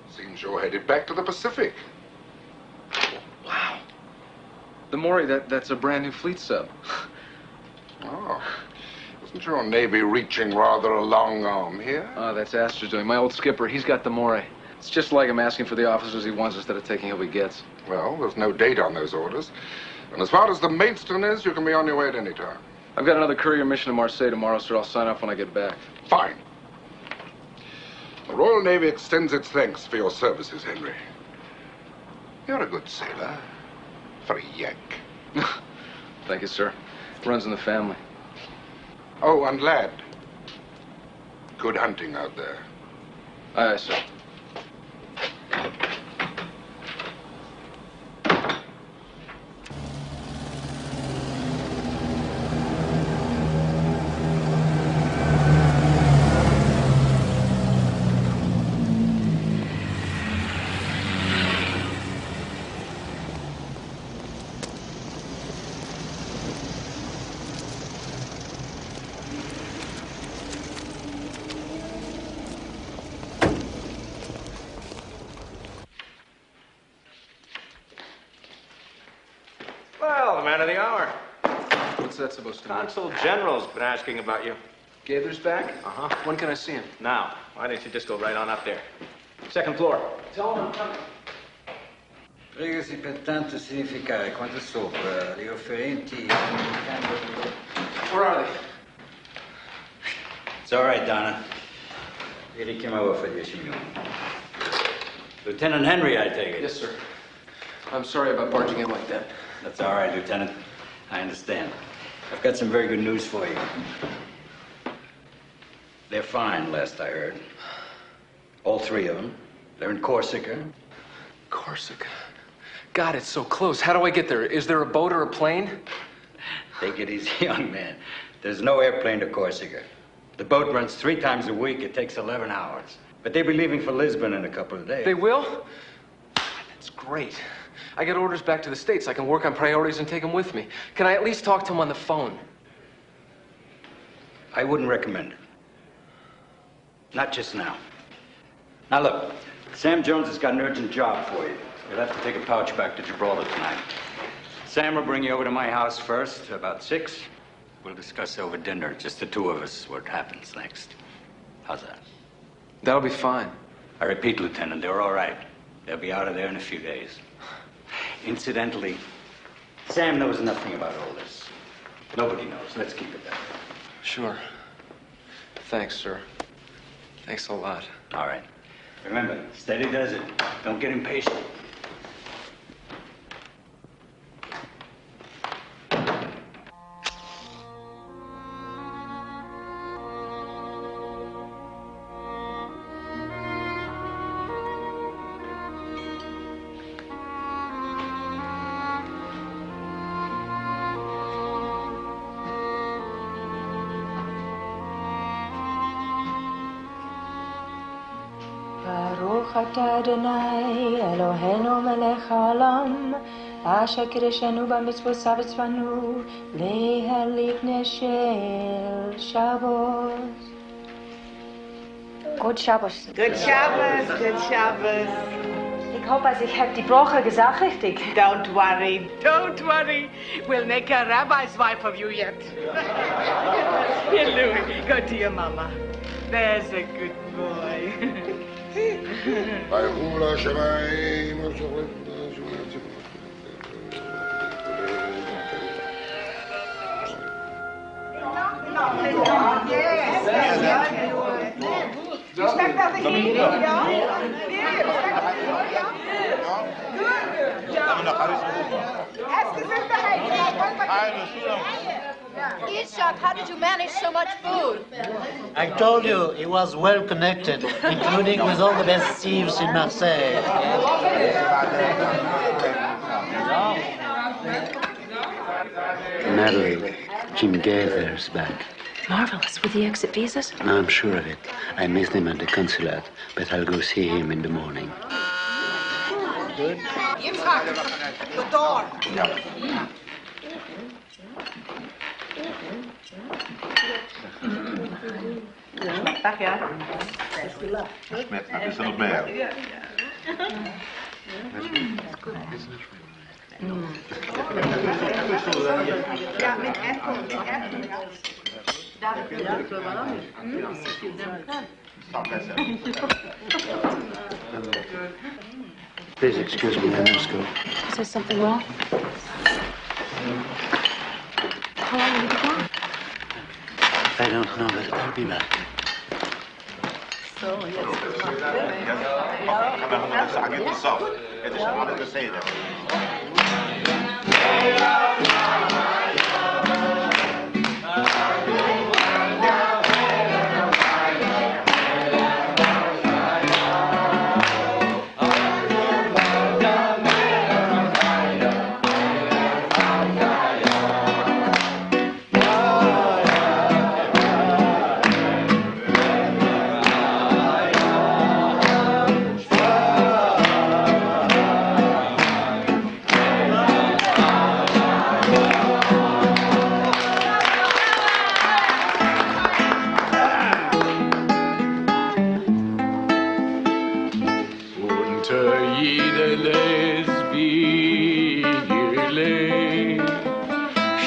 Seems you're headed back to the Pacific. Wow. The Maury, that's a brand new fleet sub. Oh. Isn't your Navy reaching rather a long arm here? Oh, that's Astor's doing. My old skipper, he's got the Maury. It's just like him asking for the officers he wants instead of taking who he gets. Well, there's no date on those orders. And as far as the Maidstone is, you can be on your way at any time. I've got another courier mission to Marseille tomorrow, sir. I'll sign off when I get back. Fine. The Royal Navy extends its thanks for your services, Henry. You're a good sailor. For a Yank. Thank you, sir. Runs in the family. Oh, and lad. Good hunting out there. Aye, aye, sir. Well, the man of the hour. What's that supposed to mean? Consul General's been asking about you. Gaither's back? Uh-huh. When can I see him? Now, why don't you just go right on up there? Second floor. Tell him I'm coming. Prego-si pertanto significare quanto sopra gli offerenti. Where are they? It's all right, Donna. Vi richiamavo fra 10 minuti. Lieutenant Henry, I take it? Yes, sir. I'm sorry about barging in like that. That's all right, Lieutenant. I understand. I've got some very good news for you. They're fine, last I heard. All three of them. They're in Corsica. Corsica? God, it's so close. How do I get there? Is there a boat or a plane? Take it easy, young man. There's no airplane to Corsica. The boat runs 3 times a week. It takes 11 hours. But they'll be leaving for Lisbon in a couple of days. They will? That's great. I get orders back to the States. I can work on priorities and take them with me. Can I at least talk to them on the phone? I wouldn't recommend it. Not just now. Now look, Sam Jones has got an urgent job for you. You'll have to take a pouch back to Gibraltar tonight. Sam will bring you over to my house first, about 6. We'll discuss over dinner, just the two of us, what happens next. How's that? That'll be fine. I repeat, Lieutenant, they're all right. They'll be out of there in a few days. Incidentally, Sam knows nothing about all this. Nobody knows. Let's keep it that way. Sure. Thanks, sir. Thanks a lot. All right. Remember, steady does it. Don't get impatient. Baruch atah Adonai Eloheinu melech haolam asher kiddushenu b'mitzvosav v'tzvanu lehalik neshel Shabbos. Good Shabbos. Good Shabbos, good Shabbos. Ich hoffe, ich habe die Brache gesagt richtig. Don't worry, don't worry. We'll make a rabbi's wife of you yet. Here, Louis, go to your mama. There's a good boy. Je expect nothing here, ja? Ishak, how did you manage so much food? I told you he was well connected, including with all the best thieves in Marseille. Natalie, Jim Gather's back. Marvelous. With the exit visas? No, I'm sure of it. I missed him at the consulate, but I'll go see him in the morning. Good. Yitzhak, the door. Dag ja. Met een bisschen nog meer. Ja, met echo, Please excuse me, I must go. Is there something wrong? How long will you be gone? I don't know, but I'll be back.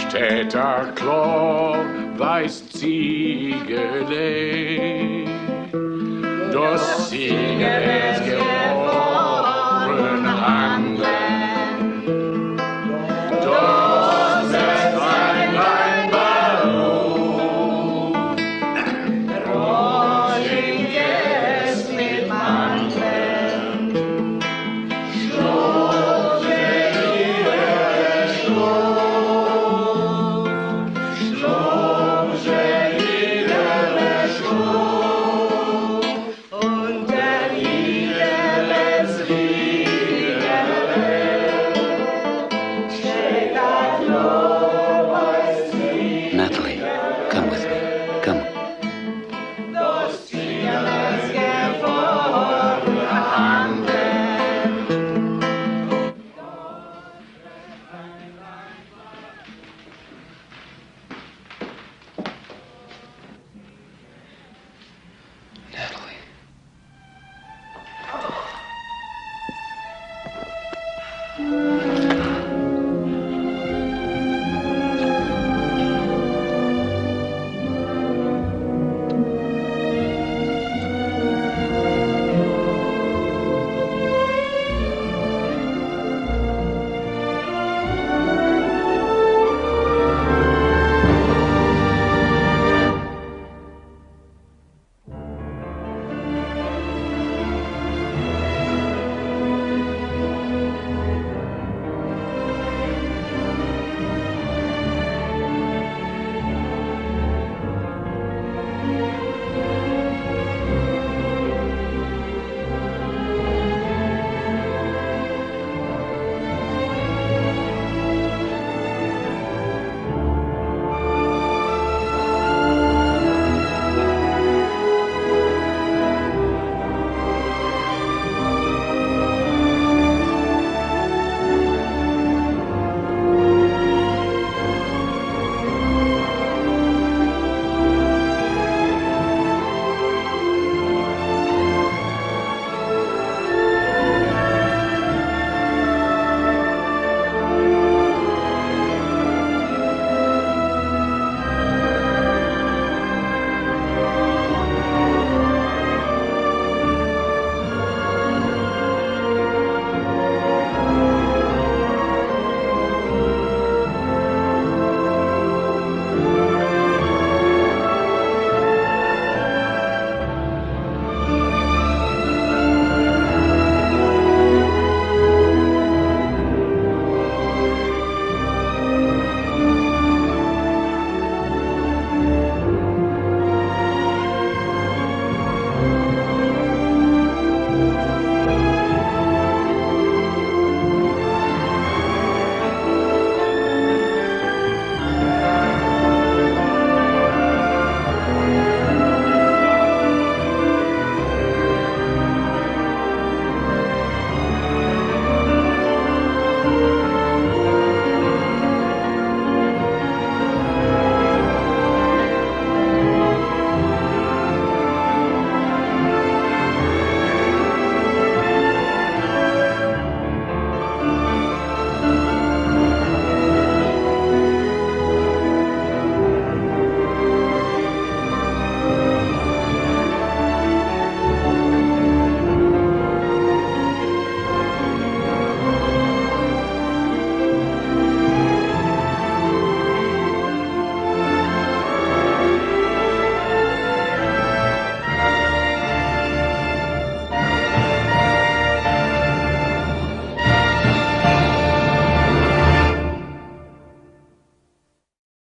Städter Klo weiß Ziegele, das Ziegele.